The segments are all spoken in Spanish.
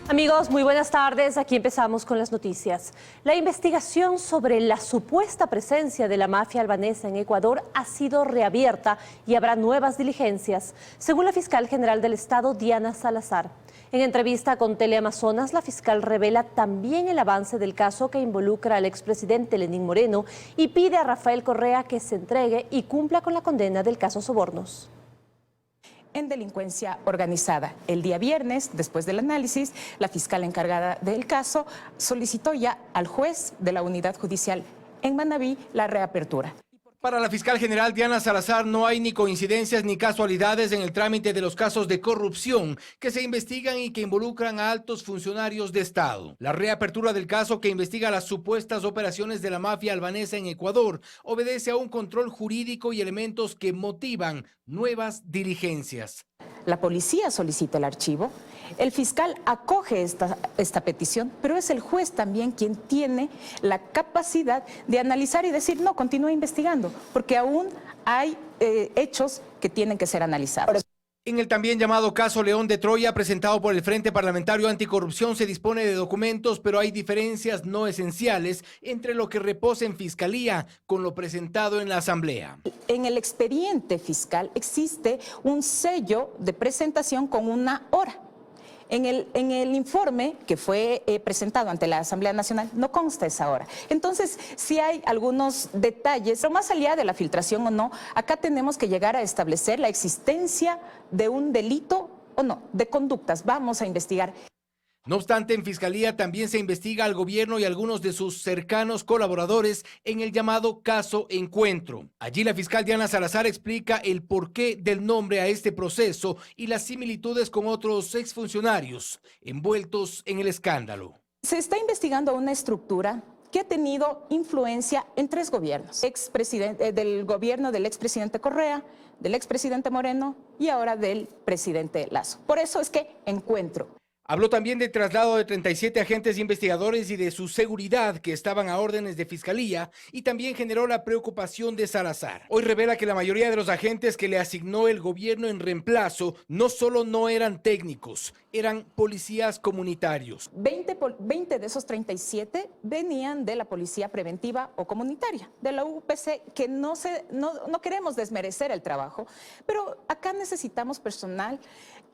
Amigos, muy buenas tardes. Aquí empezamos con las noticias. La investigación sobre la supuesta presencia de la mafia albanesa en Ecuador ha sido reabierta y habrá nuevas diligencias, según la fiscal general del Estado, Diana Salazar. En entrevista con Teleamazonas, la fiscal revela también el avance del caso que involucra al expresidente Lenín Moreno y pide a Rafael Correa que se entregue y cumpla con la condena del caso Sobornos. En delincuencia organizada. El día viernes, después del análisis, la fiscal encargada del caso solicitó ya al juez de la unidad judicial en Manabí la reapertura. Para la fiscal general Diana Salazar no hay ni coincidencias ni casualidades en el trámite de los casos de corrupción que se investigan y que involucran a altos funcionarios de Estado. La reapertura del caso que investiga las supuestas operaciones de la mafia albanesa en Ecuador obedece a un control jurídico y elementos que motivan nuevas diligencias. La policía solicita el archivo, el fiscal acoge esta petición, pero es el juez también quien tiene la capacidad de analizar y decir, no, continúa investigando, porque aún hay hechos que tienen que ser analizados. En el también llamado caso León de Troya, presentado por el Frente Parlamentario Anticorrupción, se dispone de documentos, pero hay diferencias no esenciales entre lo que reposa en Fiscalía con lo presentado en la Asamblea. En el expediente fiscal existe un sello de presentación con una hora. En el informe que fue presentado ante la Asamblea Nacional no consta esa hora. Entonces, sí hay algunos detalles, pero más allá de la filtración o no, acá tenemos que llegar a establecer la existencia de un delito o no, de conductas. Vamos a investigar. No obstante, en Fiscalía también se investiga al gobierno y algunos de sus cercanos colaboradores en el llamado caso Encuentro. Allí la fiscal Diana Salazar explica el porqué del nombre a este proceso y las similitudes con otros exfuncionarios envueltos en el escándalo. Se está investigando una estructura que ha tenido influencia en tres gobiernos. Del gobierno del expresidente Correa, del expresidente Moreno y ahora del presidente Lasso. Por eso es que Encuentro. Habló también del traslado de 37 agentes investigadores y de su seguridad que estaban a órdenes de Fiscalía y también generó la preocupación de Salazar. Hoy revela que la mayoría de los agentes que le asignó el gobierno en reemplazo no solo no eran técnicos, eran policías comunitarios. 20 de esos 37 venían de la policía preventiva o comunitaria, de la UPC, que no queremos desmerecer el trabajo, pero acá necesitamos personal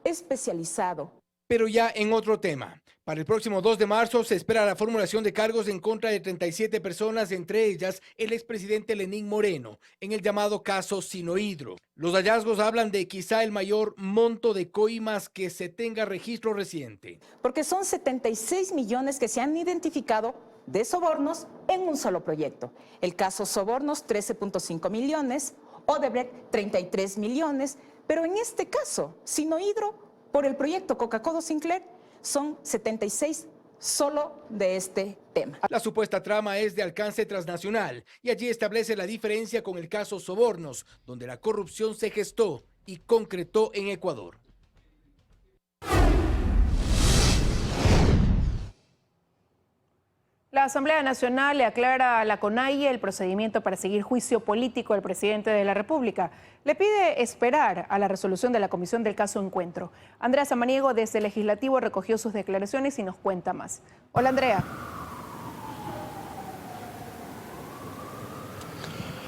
especializado. Pero ya en otro tema, para el próximo 2 de marzo se espera la formulación de cargos en contra de 37 personas, entre ellas el expresidente Lenín Moreno, en el llamado caso Sinohidro. Los hallazgos hablan de quizá el mayor monto de coimas que se tenga registro reciente. Porque son 76 millones que se han identificado de sobornos en un solo proyecto. El caso Sobornos, 13.5 millones, Odebrecht, 33 millones, pero en este caso, Sinohidro, por el proyecto Coca-Cola Sinclair, son 76 solo de este tema. La supuesta trama es de alcance transnacional y allí establece la diferencia con el caso Sobornos, donde la corrupción se gestó y concretó en Ecuador. La Asamblea Nacional le aclara a la CONAIE el procedimiento para seguir juicio político al presidente de la República. Le pide esperar a la resolución de la comisión del caso Encuentro. Andrea Samaniego desde el Legislativo recogió sus declaraciones y nos cuenta más. Hola, Andrea.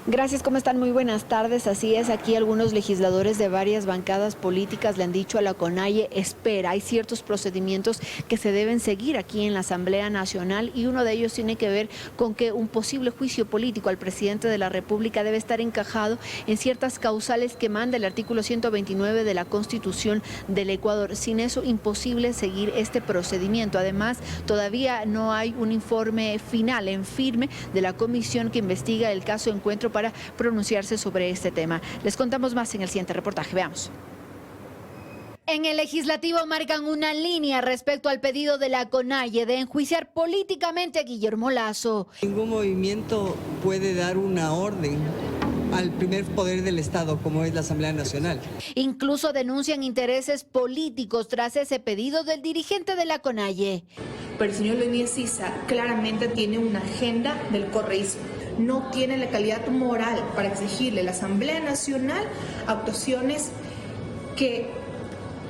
Gracias, ¿cómo están? Muy buenas tardes. Así es, aquí algunos legisladores de varias bancadas políticas le han dicho a la CONAIE, espera, hay ciertos procedimientos que se deben seguir aquí en la Asamblea Nacional y uno de ellos tiene que ver con que un posible juicio político al presidente de la República debe estar encajado en ciertas causales que manda el artículo 129 de la Constitución del Ecuador. Sin eso, imposible seguir este procedimiento. Además, todavía no hay un informe final en firme de la comisión que investiga el caso Encuentro para pronunciarse sobre este tema. Les contamos más en el siguiente reportaje. Veamos. En el Legislativo marcan una línea respecto al pedido de la CONAIE de enjuiciar políticamente a Guillermo Lasso. Ningún movimiento puede dar una orden al primer poder del Estado, como es la Asamblea Nacional. Incluso denuncian intereses políticos tras ese pedido del dirigente de la CONAIE. Pero el señor Lenín Sisa claramente tiene una agenda del correísmo. No tiene la calidad moral para exigirle a la Asamblea Nacional actuaciones que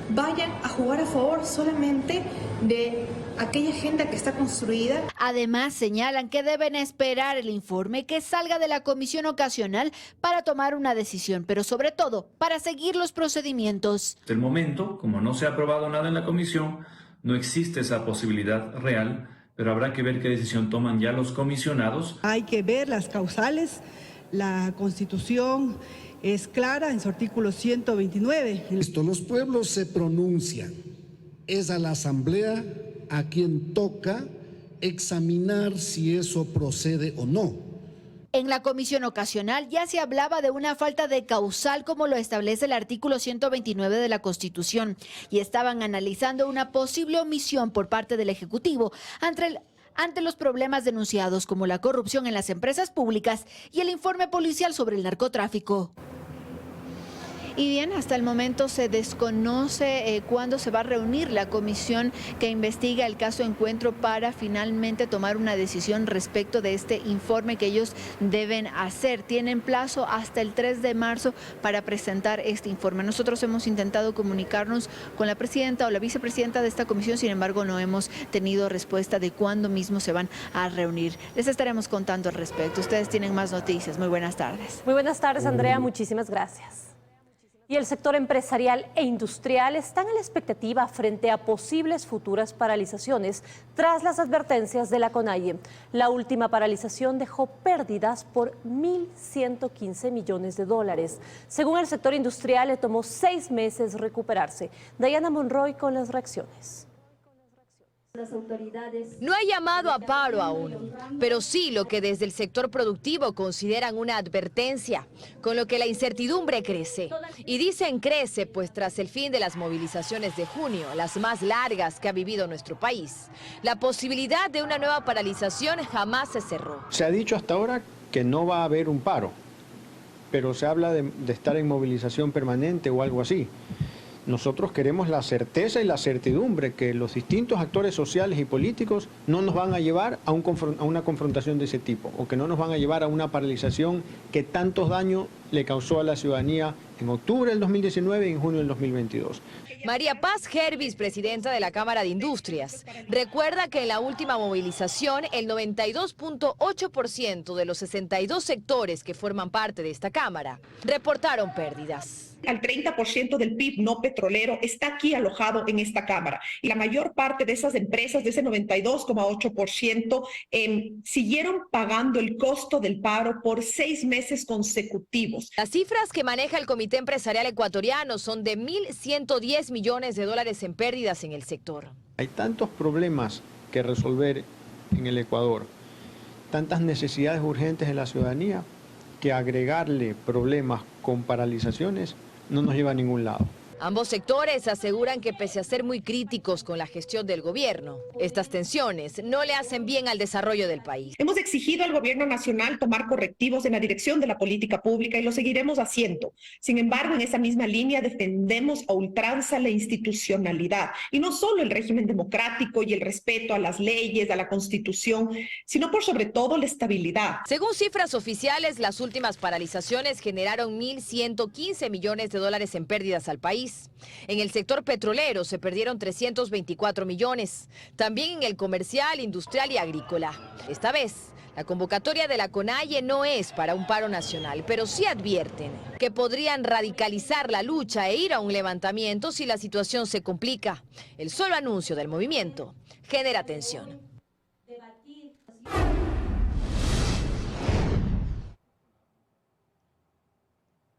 vayan a jugar a favor solamente de aquella agenda que está construida. Además, señalan que deben esperar el informe que salga de la comisión ocasional para tomar una decisión, pero sobre todo para seguir los procedimientos. Hasta el momento, como no se ha aprobado nada en la comisión, no existe esa posibilidad real, pero habrá que ver qué decisión toman ya los comisionados. Hay que ver las causales. La Constitución es clara en su artículo 129. Los pueblos se pronuncian. Es a la Asamblea a quien toca examinar si eso procede o no. En la comisión ocasional ya se hablaba de una falta de causal como lo establece el artículo 129 de la Constitución y estaban analizando una posible omisión por parte del Ejecutivo ante los problemas denunciados como la corrupción en las empresas públicas y el informe policial sobre el narcotráfico. Y bien, hasta el momento se desconoce cuándo se va a reunir la comisión que investiga el caso Encuentro para finalmente tomar una decisión respecto de este informe que ellos deben hacer. Tienen plazo hasta el 3 de marzo para presentar este informe. Nosotros hemos intentado comunicarnos con la presidenta o la vicepresidenta de esta comisión, sin embargo no hemos tenido respuesta de cuándo mismo se van a reunir. Les estaremos contando al respecto. Ustedes tienen más noticias. Muy buenas tardes. Muy buenas tardes, Andrea. Muchísimas gracias. Y el sector empresarial e industrial están en la expectativa frente a posibles futuras paralizaciones tras las advertencias de la CONAIE. La última paralización dejó pérdidas por 1.115 millones de dólares. Según el sector industrial, le tomó 6 meses recuperarse. Diana Monroy con las reacciones. No hay llamado a paro aún, pero sí lo que desde el sector productivo consideran una advertencia, con lo que la incertidumbre crece. Y dicen crece, pues tras el fin de las movilizaciones de junio, las más largas que ha vivido nuestro país, la posibilidad de una nueva paralización jamás se cerró. Se ha dicho hasta ahora que no va a haber un paro, pero se habla de estar en movilización permanente o algo así. Nosotros queremos la certeza y la certidumbre que los distintos actores sociales y políticos no nos van a llevar a una confrontación de ese tipo o que no nos van a llevar a una paralización que tantos daños le causó a la ciudadanía en octubre del 2019 y en junio del 2022. María Paz Gervis, presidenta de la Cámara de Industrias, recuerda que en la última movilización el 92.8% de los 62 sectores que forman parte de esta Cámara reportaron pérdidas. Al 30% del PIB no petrolero está aquí alojado en esta Cámara. Y la mayor parte de esas empresas, de ese 92,8%, siguieron pagando el costo del paro por 6 meses consecutivos. Las cifras que maneja el Comité Empresarial Ecuatoriano son de 1.110 millones de dólares en pérdidas en el sector. Hay tantos problemas que resolver en el Ecuador, tantas necesidades urgentes de la ciudadanía, que agregarle problemas con paralizaciones no nos lleva a ningún lado. Ambos sectores aseguran que pese a ser muy críticos con la gestión del gobierno, estas tensiones no le hacen bien al desarrollo del país. Hemos exigido al gobierno nacional tomar correctivos en la dirección de la política pública y lo seguiremos haciendo. Sin embargo, en esa misma línea defendemos a ultranza la institucionalidad y no solo el régimen democrático y el respeto a las leyes, a la Constitución, sino por sobre todo la estabilidad. Según cifras oficiales, las últimas paralizaciones generaron 1.115 millones de dólares en pérdidas al país. En el sector petrolero se perdieron 324 millones, también en el comercial, industrial y agrícola. Esta vez, la convocatoria de la CONAIE no es para un paro nacional, pero sí advierten que podrían radicalizar la lucha e ir a un levantamiento si la situación se complica. El solo anuncio del movimiento genera tensión.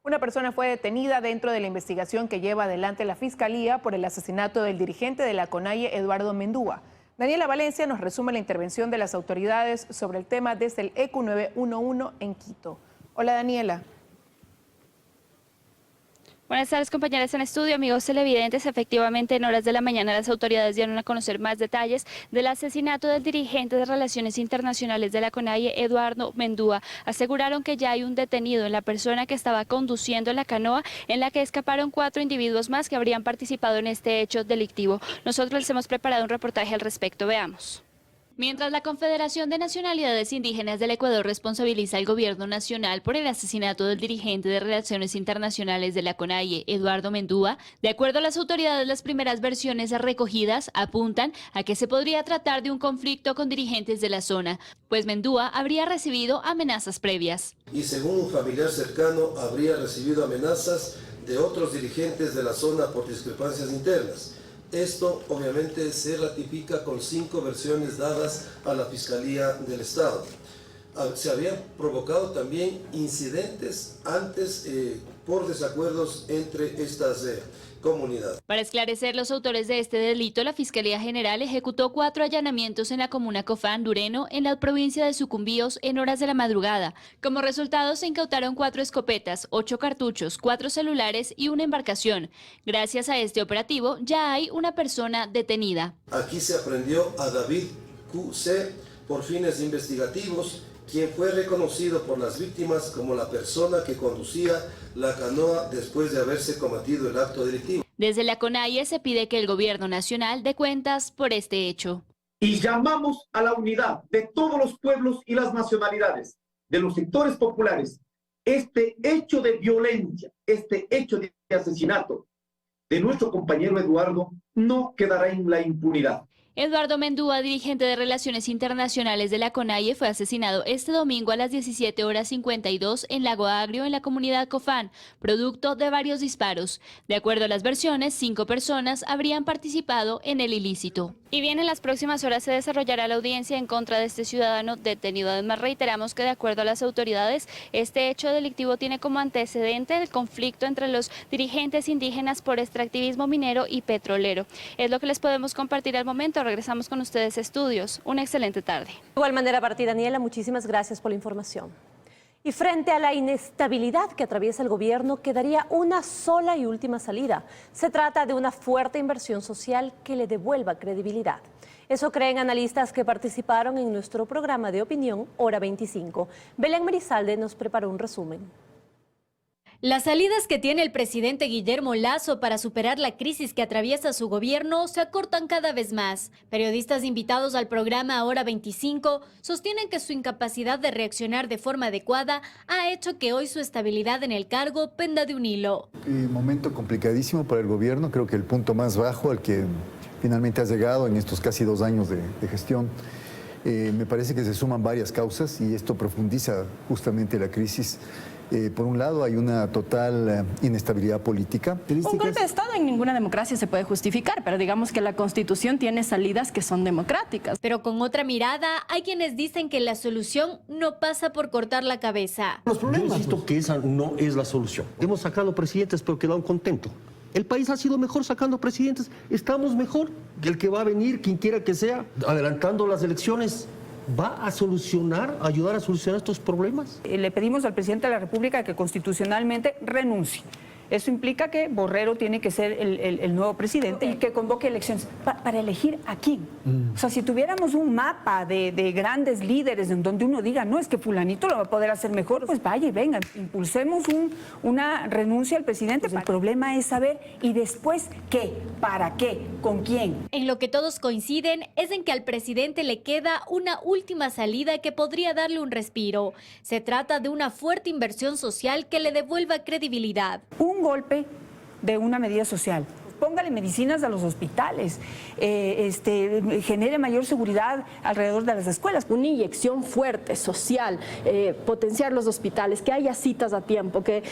Una persona fue detenida dentro de la investigación que lleva adelante la Fiscalía por el asesinato del dirigente de la CONAIE, Eduardo Mendúa. Daniela Valencia nos resume la intervención de las autoridades sobre el tema desde el ECU 911 en Quito. Hola, Daniela. Buenas tardes, compañeras en estudio, amigos televidentes. Efectivamente, en horas de la mañana las autoridades dieron a conocer más detalles del asesinato del dirigente de Relaciones Internacionales de la CONAIE, Eduardo Mendúa. Aseguraron que ya hay un detenido en la persona que estaba conduciendo la canoa en la que escaparon 4 individuos más que habrían participado en este hecho delictivo. Nosotros les hemos preparado un reportaje al respecto. Veamos. Mientras la Confederación de Nacionalidades Indígenas del Ecuador responsabiliza al gobierno nacional por el asesinato del dirigente de Relaciones Internacionales de la CONAIE, Eduardo Mendúa, de acuerdo a las autoridades, las primeras versiones recogidas apuntan a que se podría tratar de un conflicto con dirigentes de la zona, pues Mendúa habría recibido amenazas previas. Y según un familiar cercano, habría recibido amenazas de otros dirigentes de la zona por discrepancias internas. Esto obviamente se ratifica con 5 versiones dadas a la Fiscalía del Estado. Se habían provocado también incidentes antes por desacuerdos entre estas comunidades. Para esclarecer los autores de este delito, la Fiscalía General ejecutó 4 allanamientos en la comuna Cofán, Dureno, en la provincia de Sucumbíos, en horas de la madrugada. Como resultado, se incautaron 4 escopetas, 8 cartuchos, 4 celulares y una embarcación. Gracias a este operativo, ya hay una persona detenida. Aquí se aprendió a David Q.C. por fines investigativos, quien fue reconocido por las víctimas como la persona que conducía la canoa después de haberse cometido el acto delictivo. Desde la CONAIE se pide que el gobierno nacional dé cuentas por este hecho. Y llamamos a la unidad de todos los pueblos y las nacionalidades, de los sectores populares. Este hecho de violencia, este hecho de asesinato de nuestro compañero Eduardo no quedará en la impunidad. Eduardo Mendúa, dirigente de Relaciones Internacionales de la CONAIE, fue asesinado este domingo a las 17:52 en Lago Agrio, en la comunidad Cofán, producto de varios disparos. De acuerdo a las versiones, 5 personas habrían participado en el ilícito. Y bien, en las próximas horas se desarrollará la audiencia en contra de este ciudadano detenido. Además, reiteramos que de acuerdo a las autoridades, este hecho delictivo tiene como antecedente el conflicto entre los dirigentes indígenas por extractivismo minero y petrolero. Es lo que les podemos compartir al momento. Regresamos con ustedes a estudios. Una excelente tarde. De igual manera para ti, Daniela, muchísimas gracias por la información. Y frente a la inestabilidad que atraviesa el gobierno, quedaría una sola y última salida. Se trata de una fuerte inversión social que le devuelva credibilidad. Eso creen analistas que participaron en nuestro programa de opinión Hora 25. Belén Merizalde nos preparó un resumen. Las salidas que tiene el presidente Guillermo Lasso para superar la crisis que atraviesa su gobierno se acortan cada vez más. Periodistas invitados al programa Hora 25 sostienen que su incapacidad de reaccionar de forma adecuada ha hecho que hoy su estabilidad en el cargo penda de un hilo. Momento complicadísimo para el gobierno, creo que el punto más bajo al que finalmente has llegado en estos casi 2 años de gestión. Me parece que se suman varias causas y esto profundiza justamente la crisis. Por un lado, hay una total inestabilidad política. Un golpe de Estado en ninguna democracia se puede justificar, pero digamos que la Constitución tiene salidas que son democráticas. Pero con otra mirada, hay quienes dicen que la solución no pasa por cortar la cabeza. Los problemas. Yo insisto que esa no es la solución. Hemos sacado presidentes, pero quedaron contentos. El país ha sido mejor sacando presidentes. Estamos mejor que el que va a venir, quien quiera que sea, adelantando las elecciones. ¿Va a ayudar a solucionar estos problemas? Le pedimos al presidente de la República que constitucionalmente renuncie. Eso implica que Borrero tiene que ser el nuevo presidente y que convoque elecciones. ¿Para elegir a quién? O sea, si tuviéramos un mapa de grandes líderes en donde uno diga, no, es que fulanito lo va a poder hacer mejor, pues vaya y venga, impulsemos una renuncia al presidente. Pues el problema es saber, ¿y después qué? ¿Para qué? ¿Con quién? En lo que todos coinciden es en que al presidente le queda una última salida que podría darle un respiro. Se trata de una fuerte inversión social que le devuelva credibilidad. Un golpe de una medida social. Póngale medicinas a los hospitales, genere mayor seguridad alrededor de las escuelas. Una inyección fuerte, social, potenciar los hospitales, que haya citas a tiempo, que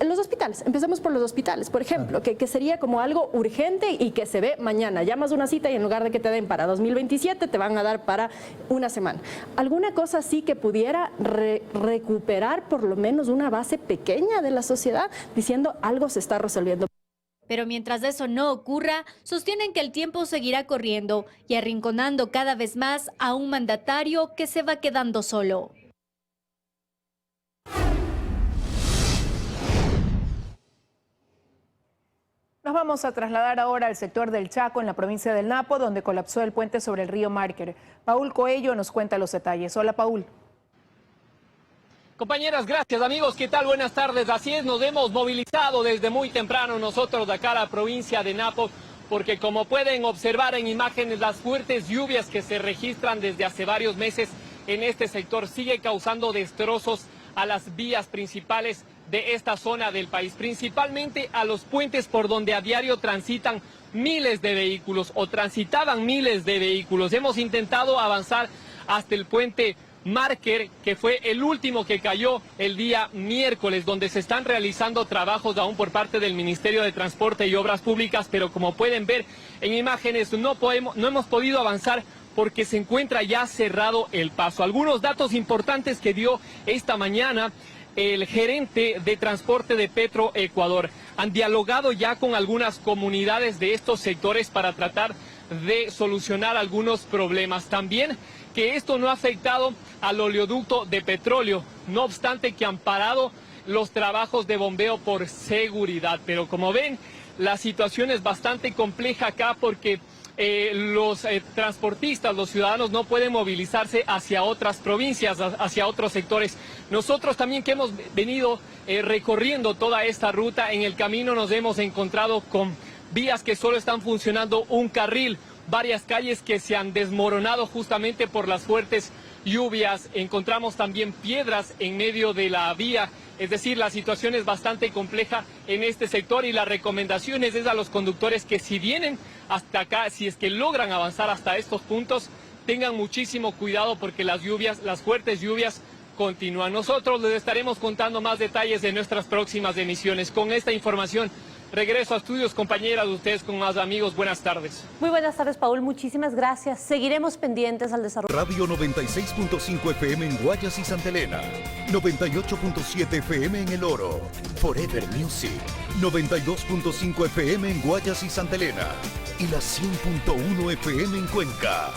los hospitales, empecemos por los hospitales, por ejemplo, que sería como algo urgente y que se ve mañana. Llamas una cita y en lugar de que te den para 2027, te van a dar para una semana. Alguna cosa así que pudiera recuperar por lo menos una base pequeña de la sociedad, diciendo algo se está resolviendo. Pero mientras eso no ocurra, sostienen que el tiempo seguirá corriendo y arrinconando cada vez más a un mandatario que se va quedando solo. Nos vamos a trasladar ahora al sector del Chaco, en la provincia del Napo, donde colapsó el puente sobre el río Márquer. Paul Coello nos cuenta los detalles. Hola, Paul. Compañeras, gracias. Amigos, ¿qué tal? Buenas tardes. Así es, nos hemos movilizado desde muy temprano nosotros de acá a la provincia de Napo porque como pueden observar en imágenes, las fuertes lluvias que se registran desde hace varios meses en este sector sigue causando destrozos a las vías principales de esta zona del país, principalmente a los puentes por donde a diario transitan miles de vehículos o transitaban miles de vehículos. Hemos intentado avanzar hasta el puente Marker, que fue el último que cayó el día miércoles, donde se están realizando trabajos aún por parte del Ministerio de Transporte y Obras Públicas, pero como pueden ver en imágenes no hemos podido avanzar porque se encuentra ya cerrado el paso. Algunos datos importantes que dio esta mañana el gerente de transporte de Petroecuador. Han dialogado ya con algunas comunidades de estos sectores para tratar de solucionar algunos problemas. También que esto no ha afectado al oleoducto de petróleo, no obstante que han parado los trabajos de bombeo por seguridad. Pero como ven, la situación es bastante compleja acá porque los transportistas, los ciudadanos no pueden movilizarse hacia otras provincias, hacia otros sectores. Nosotros también que hemos venido recorriendo toda esta ruta, en el camino nos hemos encontrado con vías que solo están funcionando un carril, varias calles que se han desmoronado justamente por las fuertes lluvias. Encontramos también piedras en medio de la vía, es decir, la situación es bastante compleja en este sector y la recomendación es a los conductores que si vienen hasta acá, si es que logran avanzar hasta estos puntos, tengan muchísimo cuidado porque las fuertes lluvias continúan. Nosotros les estaremos contando más detalles de nuestras próximas emisiones. Con esta información regreso a estudios, compañeras, de ustedes con más amigos. Buenas tardes. Muy buenas tardes, Paul. Muchísimas gracias. Seguiremos pendientes al desarrollo. Radio 96.5 FM en Guayas y Santa Elena. 98.7 FM en El Oro. Forever Music. 92.5 FM en Guayas y Santa Elena. Y la 100.1 FM en Cuenca.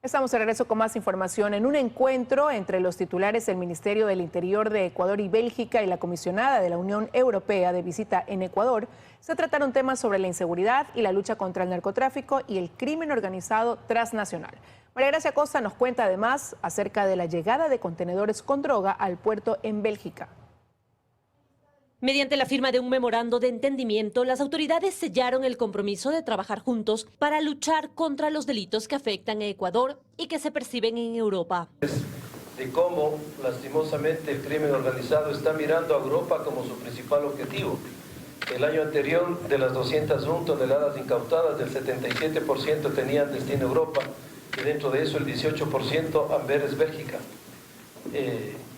Estamos de regreso con más información. En un encuentro entre los titulares del Ministerio del Interior de Ecuador y Bélgica y la comisionada de la Unión Europea de visita en Ecuador, se trataron temas sobre la inseguridad y la lucha contra el narcotráfico y el crimen organizado transnacional. María Gracia Costa nos cuenta además acerca de la llegada de contenedores con droga al puerto en Bélgica. Mediante la firma de un memorando de entendimiento, las autoridades sellaron el compromiso de trabajar juntos para luchar contra los delitos que afectan a Ecuador y que se perciben en Europa. De cómo, lastimosamente, el crimen organizado está mirando a Europa como su principal objetivo. El año anterior, de las 201 toneladas incautadas, del 77% tenían destino a Europa, y dentro de eso el 18% Amberes, Bélgica.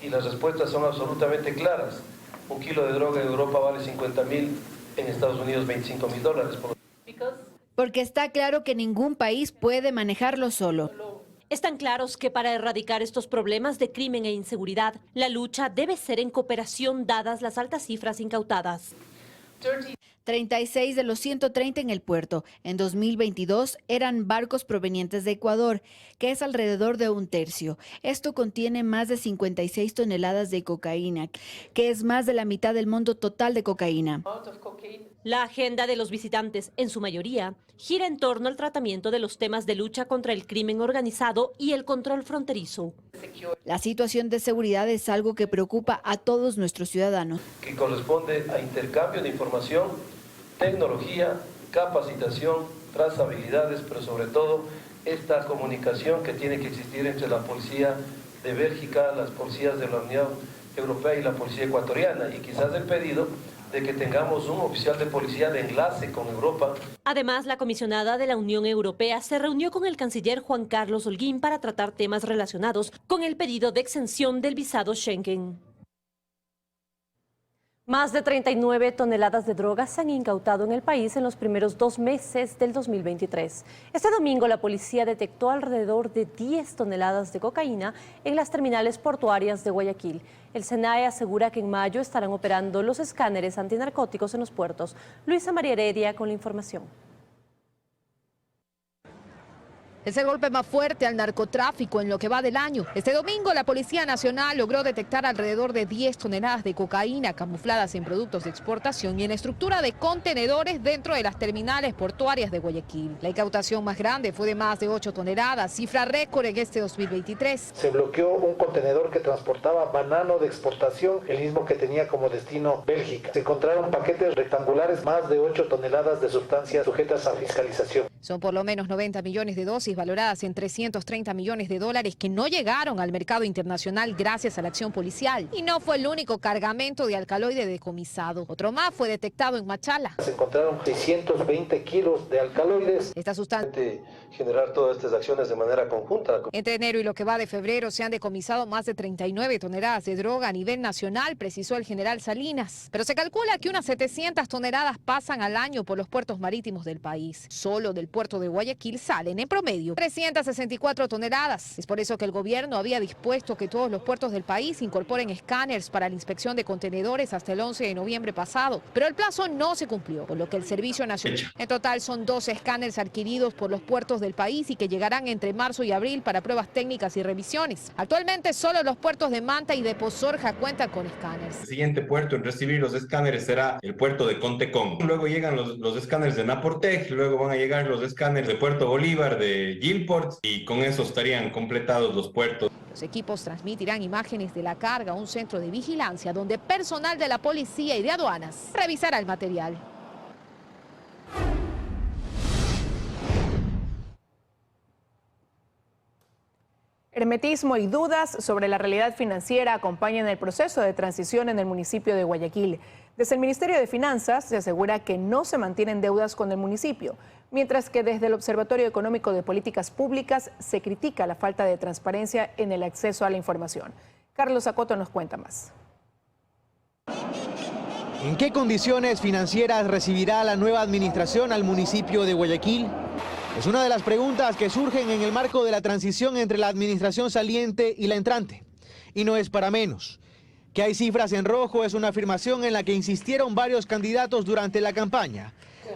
Y las respuestas son absolutamente claras. Un kilo de droga en Europa vale 50.000, en Estados Unidos $25.000. Porque está claro que ningún país puede manejarlo solo. Están claros que para erradicar estos problemas de crimen e inseguridad, la lucha debe ser en cooperación dadas las altas cifras incautadas. 36 de los 130 en el puerto. En 2022 eran barcos provenientes de Ecuador, que es alrededor de un tercio. Esto contiene más de 56 toneladas de cocaína, que es más de la mitad del monto total de cocaína. La agenda de los visitantes, en su mayoría, gira en torno al tratamiento de los temas de lucha contra el crimen organizado y el control fronterizo. La situación de seguridad es algo que preocupa a todos nuestros ciudadanos. Que corresponde a intercambio de información, tecnología, capacitación, trazabilidades, pero sobre todo esta comunicación que tiene que existir entre la policía de Bélgica, las policías de la Unión Europea y la policía ecuatoriana. Y quizás el pedido de que tengamos un oficial de policía de enlace con Europa. Además, la comisionada de la Unión Europea se reunió con el canciller Juan Carlos Holguín para tratar temas relacionados con el pedido de exención del visado Schengen. Más de 39 toneladas de drogas se han incautado en el país en los primeros 2 meses del 2023. Este domingo la policía detectó alrededor de 10 toneladas de cocaína en las terminales portuarias de Guayaquil. El SENAE asegura que en mayo estarán operando los escáneres antinarcóticos en los puertos. Luisa María Heredia con la información. Es el golpe más fuerte al narcotráfico en lo que va del año. Este domingo la Policía Nacional logró detectar alrededor de 10 toneladas de cocaína camufladas en productos de exportación y en estructura de contenedores dentro de las terminales portuarias de Guayaquil. La incautación más grande fue de más de 8 toneladas, cifra récord en este 2023. Se bloqueó un contenedor que transportaba banano de exportación, el mismo que tenía como destino Bélgica. Se encontraron paquetes rectangulares, más de 8 toneladas de sustancias sujetas a fiscalización. Son por lo menos 90 millones de dosis valoradas en 330 millones de dólares que no llegaron al mercado internacional gracias a la acción policial. Y no fue el único cargamento de alcaloide decomisado. Otro más fue detectado en Machala. Se encontraron 620 kilos de alcaloides. Esta sustancia generar todas estas acciones de manera conjunta. Entre enero y lo que va de febrero se han decomisado más de 39 toneladas de droga a nivel nacional, precisó el general Salinas. Pero se calcula que unas 700 toneladas pasan al año por los puertos marítimos del país. Solo del puerto de Guayaquil salen en promedio 364 toneladas. Es por eso que el gobierno había dispuesto que todos los puertos del país incorporen escáneres para la inspección de contenedores hasta el 11 de noviembre pasado. Pero el plazo no se cumplió, por lo que el Servicio Nacional... En total son 12 escáneres adquiridos por los puertos del país y que llegarán entre marzo y abril para pruebas técnicas y revisiones. Actualmente solo los puertos de Manta y de Pozorja cuentan con escáneres. El siguiente puerto en recibir los escáneres será el puerto de Contecón. Luego llegan los escáneres de Naportej, luego van a llegar los escáneres de Puerto Bolívar, de Gilport, y con eso estarían completados los puertos. Los equipos transmitirán imágenes de la carga a un centro de vigilancia donde personal de la policía y de aduanas revisará el material. Hermetismo y dudas sobre la realidad financiera acompañan el proceso de transición en el municipio de Guayaquil. Desde el Ministerio de Finanzas se asegura que no se mantienen deudas con el municipio, mientras que desde el Observatorio Económico de Políticas Públicas se critica la falta de transparencia en el acceso a la información. Carlos Acoto nos cuenta más. ¿En qué condiciones financieras recibirá la nueva administración al municipio de Guayaquil? Es una de las preguntas que surgen en el marco de la transición entre la administración saliente y la entrante. Y no es para menos. Que hay cifras en rojo es una afirmación en la que insistieron varios candidatos durante la campaña.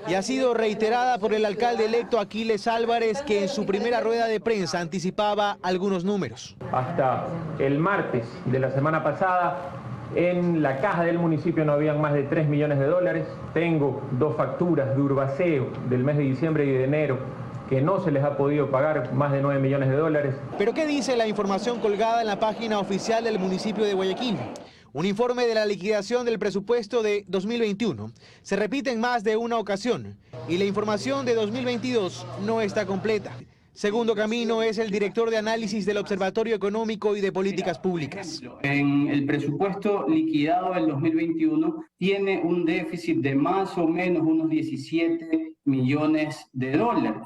Y ha sido reiterada por el alcalde electo Aquiles Álvarez, que en su primera rueda de prensa anticipaba algunos números. Hasta el martes de la semana pasada, en la caja del municipio no habían más de 3 millones de dólares. Tengo 2 facturas de Urbaceo del mes de diciembre y de enero que no se les ha podido pagar, más de 9 millones de dólares. ¿Pero qué dice la información colgada en la página oficial del municipio de Guayaquil? Un informe de la liquidación del presupuesto de 2021 se repite en más de una ocasión y la información de 2022 no está completa. Segundo Camino es el director de análisis del Observatorio Económico y de Políticas Públicas. En el presupuesto liquidado del 2021 tiene un déficit de más o menos unos 17 millones de dólares.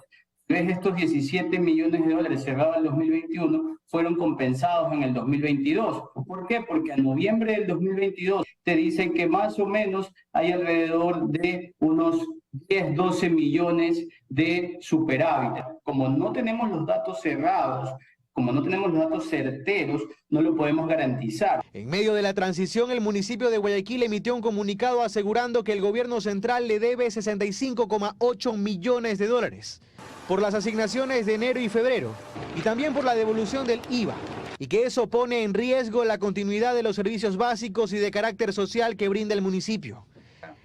Estos 17 millones de dólares cerrados en el 2021 fueron compensados en el 2022. ¿Por qué? Porque en noviembre del 2022 te dicen que más o menos hay alrededor de unos 10, 12 millones de superávit. Como no tenemos los datos cerrados, como no tenemos los datos certeros, no lo podemos garantizar. En medio de la transición, el municipio de Guayaquil emitió un comunicado asegurando que el gobierno central le debe 65,8 millones de dólares por las asignaciones de enero y febrero y también por la devolución del IVA, y que eso pone en riesgo la continuidad de los servicios básicos y de carácter social que brinda el municipio.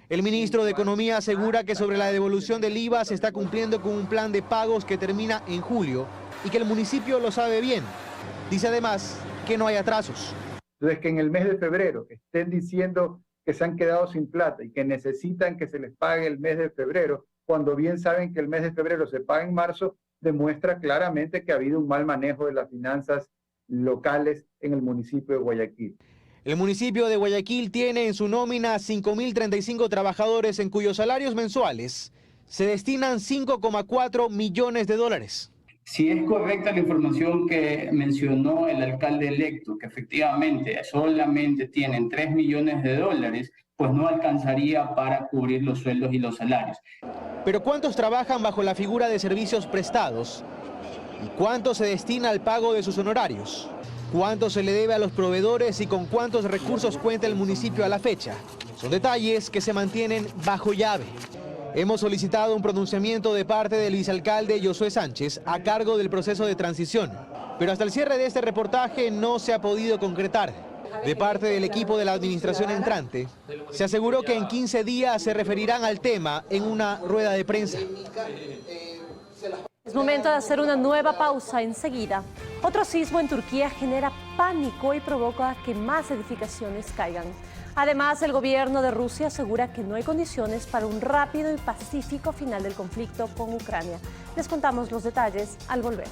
El ministro de Economía asegura que sobre la devolución del IVA se está cumpliendo con un plan de pagos que termina en julio y que el municipio lo sabe bien. Dice además que no hay atrasos. Entonces, que en el mes de febrero estén diciendo que se han quedado sin plata y que necesitan que se les pague el mes de febrero, cuando bien saben que el mes de febrero se paga en marzo, demuestra claramente que ha habido un mal manejo de las finanzas locales en el municipio de Guayaquil. El municipio de Guayaquil tiene en su nómina 5.035 trabajadores en cuyos salarios mensuales se destinan 5,4 millones de dólares. Si es correcta la información que mencionó el alcalde electo, que efectivamente solamente tienen 3 millones de dólares, pues no alcanzaría para cubrir los sueldos y los salarios. Pero ¿cuántos trabajan bajo la figura de servicios prestados? ¿Y cuánto se destina al pago de sus honorarios? ¿Cuánto se le debe a los proveedores y con cuántos recursos cuenta el municipio a la fecha? Son detalles que se mantienen bajo llave. Hemos solicitado un pronunciamiento de parte del vicealcalde Josué Sánchez a cargo del proceso de transición, pero hasta el cierre de este reportaje no se ha podido concretar. De parte del equipo de la administración entrante, se aseguró que en 15 días se referirán al tema en una rueda de prensa. Es momento de hacer una nueva pausa enseguida. Otro sismo en Turquía genera pánico y provoca que más edificaciones caigan. Además, el gobierno de Rusia asegura que no hay condiciones para un rápido y pacífico final del conflicto con Ucrania. Les contamos los detalles al volver.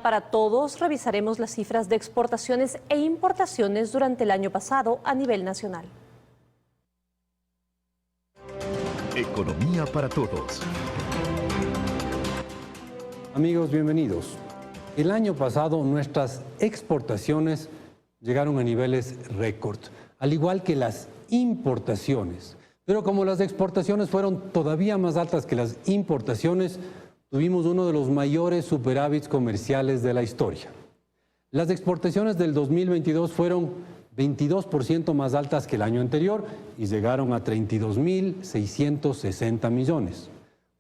Para todos, revisaremos las cifras de exportaciones e importaciones durante el año pasado a nivel nacional. Economía para todos. Amigos, bienvenidos. El año pasado nuestras exportaciones llegaron a niveles récord, al igual que las importaciones. Pero como las exportaciones fueron todavía más altas que las importaciones, tuvimos uno de los mayores superávits comerciales de la historia. Las exportaciones del 2022 fueron 22% más altas que el año anterior y llegaron a 32.660 millones.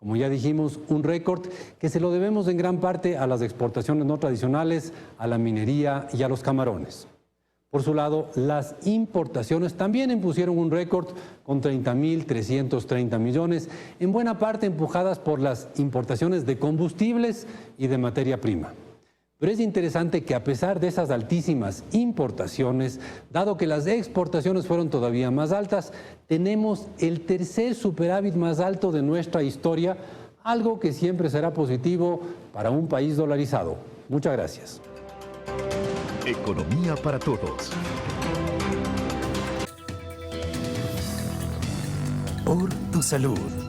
Como ya dijimos, un récord que se lo debemos en gran parte a las exportaciones no tradicionales, a la minería y a los camarones. Por su lado, las importaciones también impusieron un récord con 30.330 millones, en buena parte empujadas por las importaciones de combustibles y de materia prima. Pero es interesante que a pesar de esas altísimas importaciones, dado que las exportaciones fueron todavía más altas, tenemos el tercer superávit más alto de nuestra historia, algo que siempre será positivo para un país dolarizado. Muchas gracias. Economía para todos. Por tu salud.